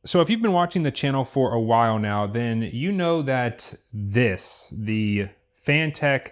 So if you've been watching the channel for a while now, then you know that this, the Fanttik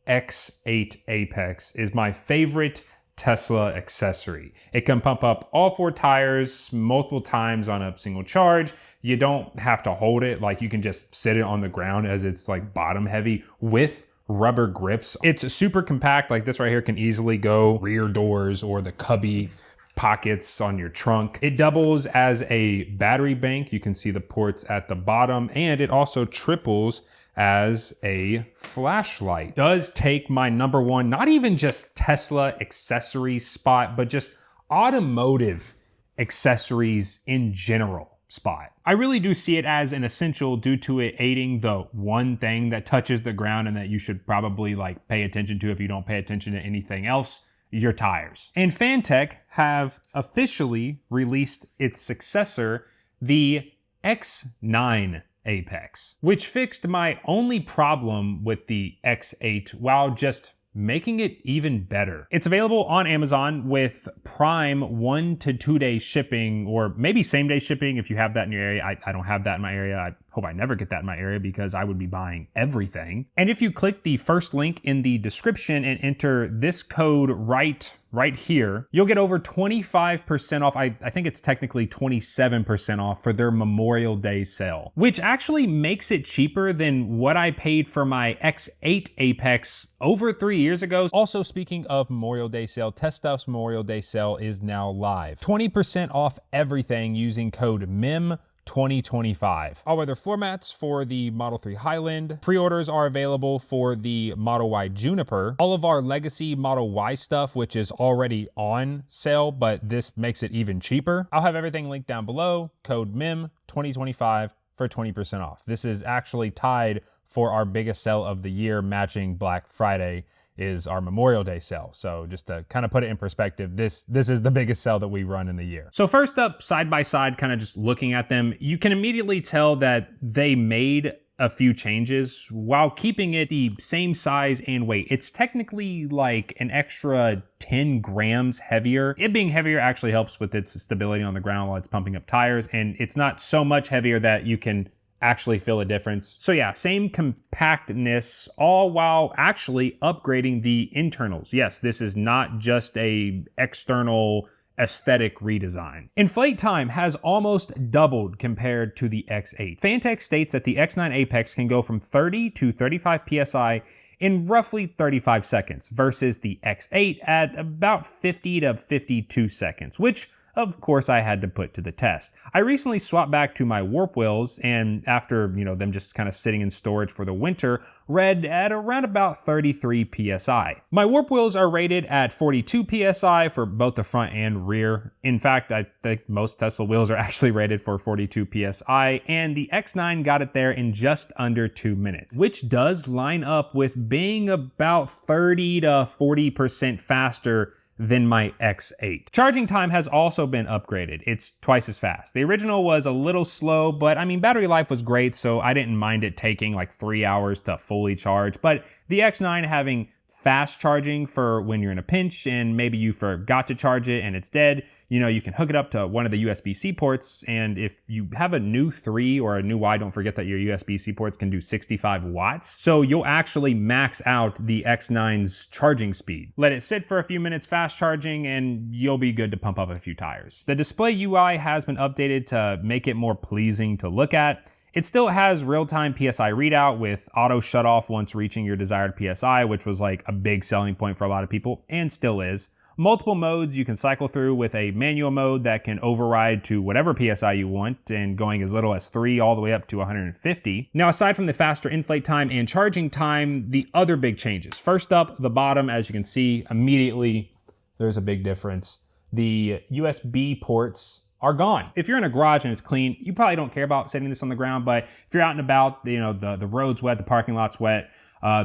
X8 Apex, is my favorite Tesla accessory. It can pump up all 4 tires multiple times on a single charge. You don't have to hold it, like you can just sit it on the ground as it's like bottom heavy with rubber grips. It's super compact, like this right here can easily go rear doors or the cubby pockets on your trunk. It doubles as a battery bank. You can see the ports at the bottom, and it also triples as a flashlight. Does take my #1, not even just Tesla accessories spot, but just automotive accessories in general spot. I really do see it as an essential due to it aiding the one thing that touches the ground and that you should probably like pay attention to if you don't pay attention to anything else, your tires. And Fanttik have officially released its successor, the X9 Apex, which fixed my only problem with the X8 while just making it even better. It's available on Amazon with Prime 1 to 2 day shipping, or maybe same day shipping if you have that in your area. I don't have that in my area. I hope I never get that in my area because I would be buying everything. And if you click the first link in the description and enter this code right here, you'll get over 25% off. I think it's technically 27% off for their Memorial Day sale, which actually makes it cheaper than what I paid for my X8 Apex over 3 years ago. Also, speaking of Memorial Day sale, Test Stuff's Memorial Day sale is now live. 20% off everything using code MEM2025. All other floor mats for the Model 3 Highland. Pre-orders are available for the Model Y Juniper. All of our legacy Model Y stuff, which is already on sale, but this makes it even cheaper. I'll have everything linked down below. Code MEM2025 for 20% off. This is actually tied for our biggest sale of the year, matching Black Friday is our Memorial Day sale. So just to kind of put it in perspective, this is the biggest sale that we run in the year. So first up, side by side, kind of just looking at them, you can immediately tell that they made a few changes while keeping it the same size and weight. It's technically like an extra 10 grams heavier. It being heavier actually helps with its stability on the ground while it's pumping up tires, and it's not so much heavier that you can actually feel a difference. So yeah, same compactness, all while actually upgrading the internals. Yes, this is not just a external aesthetic redesign. Inflate time has almost doubled compared to the X8. Fanttik states that the X9 Apex can go from 30 to 35 PSI in roughly 35 seconds versus the X8 at about 50 to 52 seconds, which of course I had to put to the test. I recently swapped back to my warp wheels, and after, them just kind of sitting in storage for the winter, read at around about 33 PSI. My warp wheels are rated at 42 PSI for both the front and rear. In fact, I think most Tesla wheels are actually rated for 42 PSI, and the X9 got it there in just under 2 minutes, which does line up with being about 30 to 40% faster than my X8. Charging time has also been upgraded. It's twice as fast. The original was a little slow, but I mean, battery life was great, so I didn't mind it taking like 3 hours to fully charge. But the X9 having fast charging for when you're in a pinch and maybe you forgot to charge it and it's dead, you can hook it up to one of the USB-C ports. And if you have a new 3 or a new Y, don't forget that your USB-C ports can do 65 watts. So you'll actually max out the X9's charging speed. Let it sit for a few minutes fast charging and you'll be good to pump up a few tires. The display UI has been updated to make it more pleasing to look at. It still has real-time PSI readout with auto shut-off once reaching your desired PSI, which was like a big selling point for a lot of people, and still is. Multiple modes you can cycle through, with a manual mode that can override to whatever PSI you want, and going as little as 3 all the way up to 150. Now, aside from the faster inflate time and charging time, the other big changes. First up, the bottom, as you can see, immediately there's a big difference. The USB ports are gone. If you're in a garage and it's clean, you probably don't care about setting this on the ground, but if you're out and about, the road's wet, the parking lot's wet,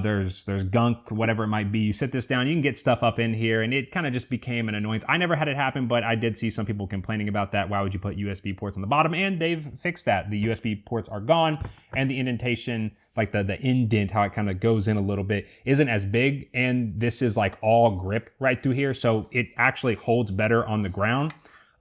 there's gunk, whatever it might be, you sit this down, you can get stuff up in here, and it kind of just became an annoyance. I never had it happen, but I did see some people complaining about that. Why would you put USB ports on the bottom? And they've fixed that. The USB ports are gone, and the indentation, like the indent, how it kind of goes in a little bit, isn't as big, and this is like all grip right through here, so it actually holds better on the ground.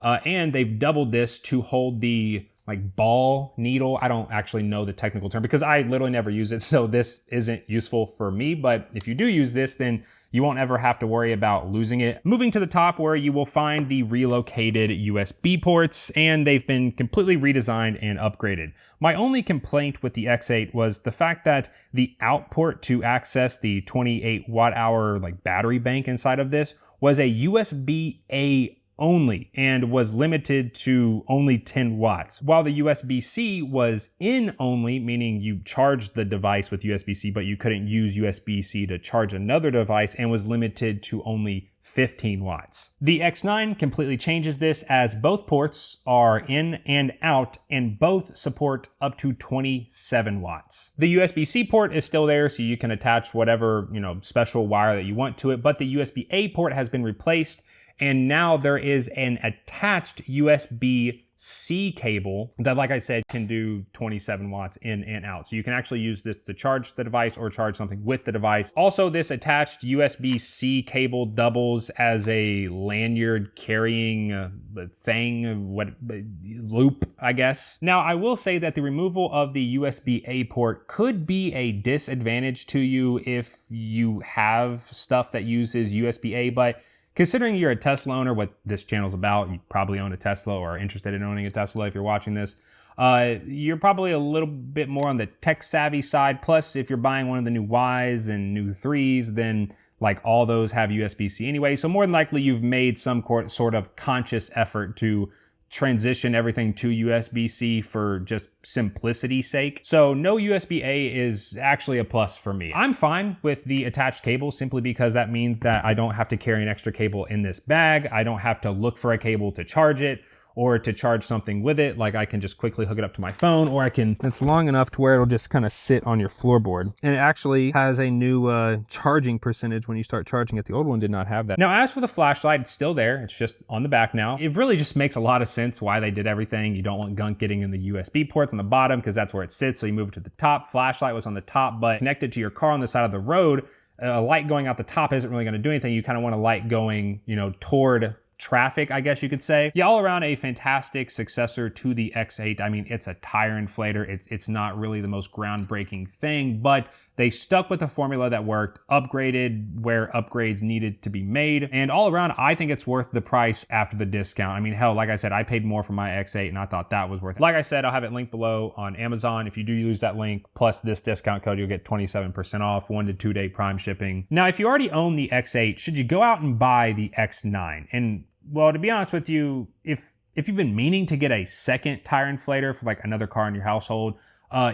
And they've doubled this to hold the like ball needle. I don't actually know the technical term because I literally never use it, so this isn't useful for me. But if you do use this, then you won't ever have to worry about losing it. Moving to the top, where you will find the relocated USB ports, and they've been completely redesigned and upgraded. My only complaint with the X8 was the fact that the out port to access the 28 watt hour like battery bank inside of this was a USB-A only and was limited to only 10 watts, while the USB-C was in only, meaning you charged the device with USB-C, but you couldn't use USB-C to charge another device, and was limited to only 15 watts. The X9 completely changes this, as both ports are in and out, and both support up to 27 watts. The USB-C port is still there, so you can attach whatever, special wire that you want to it, but the USB-A port has been replaced, and now there is an attached USB-C cable that, like I said, can do 27 watts in and out. So you can actually use this to charge the device or charge something with the device. Also, this attached USB-C cable doubles as a lanyard carrying loop, I guess. Now, I will say that the removal of the USB-A port could be a disadvantage to you if you have stuff that uses USB-A, but considering you're a Tesla owner, what this channel's about, you probably own a Tesla or are interested in owning a Tesla if you're watching this, you're probably a little bit more on the tech savvy side. Plus, if you're buying one of the new Ys and new 3s, then like all those have USB-C anyway. So more than likely you've made some sort of conscious effort to transition everything to USB-C for just simplicity's sake. So no USB-A is actually a plus for me. I'm fine with the attached cable simply because that means that I don't have to carry an extra cable in this bag. I don't have to look for a cable to charge it or to charge something with it. Like I can just quickly hook it up to my phone, or it's long enough to where it'll just kind of sit on your floorboard. And it actually has a new charging percentage when you start charging it. The old one did not have that. Now, as for the flashlight, it's still there. It's just on the back now. It really just makes a lot of sense why they did everything. You don't want gunk getting in the USB ports on the bottom because that's where it sits. So you move it to the top. Flashlight was on the top, but connected to your car on the side of the road, a light going out the top isn't really going to do anything. You kind of want a light going, toward traffic, I guess you could say. Yeah, all around a fantastic successor to the X8. I mean, it's a tire inflator. It's not really the most groundbreaking thing, but they stuck with the formula that worked, upgraded where upgrades needed to be made, and all around, I think it's worth the price after the discount. I mean, hell, like I said, I paid more for my X8 and I thought that was worth it. Like I said, I'll have it linked below on Amazon. If you do use that link, plus this discount code, you'll get 27% off, 1 to 2 day prime shipping. Now, if you already own the X8, should you go out and buy the X9? And well, to be honest with you, if you've been meaning to get a second tire inflator for like another car in your household,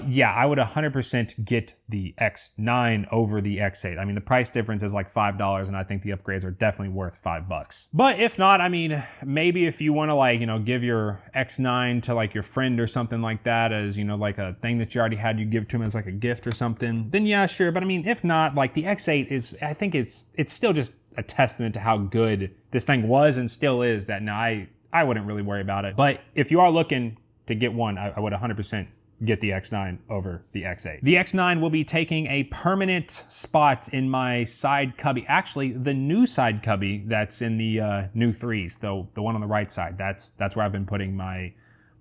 yeah, I would 100% get the X9 over the X8. I mean, the price difference is like $5, and I think the upgrades are definitely worth $5. But if not, I mean, maybe if you want to give your X9 to like your friend or something like that as, like a thing that you already had, you give to him as like a gift or something, then yeah, sure. But I mean, if not, like the X8 is, I think it's still just a testament to how good this thing was and still is, that now I wouldn't really worry about it. But if you are looking to get one, I would 100% get the X9 over the X8. The X9 will be taking a permanent spot in my side cubby. Actually, the new side cubby that's in the new 3s, the one on the right side. That's where I've been putting my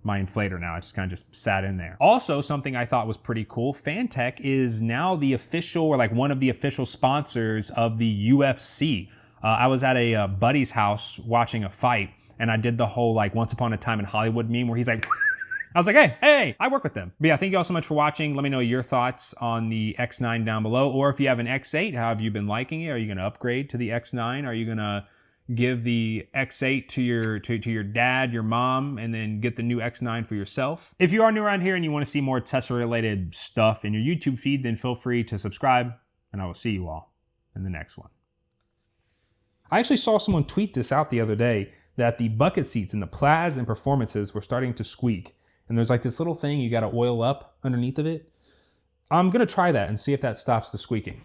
inflator now. It just kind of just sat in there. Also, something I thought was pretty cool, Fanttik is now the official, or like one of the official sponsors of the UFC. I was at a buddy's house watching a fight, and I did the whole like Once Upon a Time in Hollywood meme where he's like, I was like, hey, I work with them. But yeah, thank you all so much for watching. Let me know your thoughts on the X9 down below, or if you have an X8, how have you been liking it? Are you gonna upgrade to the X9? Are you gonna give the X8 to your dad, your mom, and then get the new X9 for yourself? If you are new around here and you want to see more Tesla related stuff in your YouTube feed, then feel free to subscribe, and I will see you all in the next one. I actually saw someone tweet this out the other day, that the bucket seats in the Plaids and Performances were starting to squeak. And there's like this little thing you got to oil up underneath of it. I'm going to try that and see if that stops the squeaking.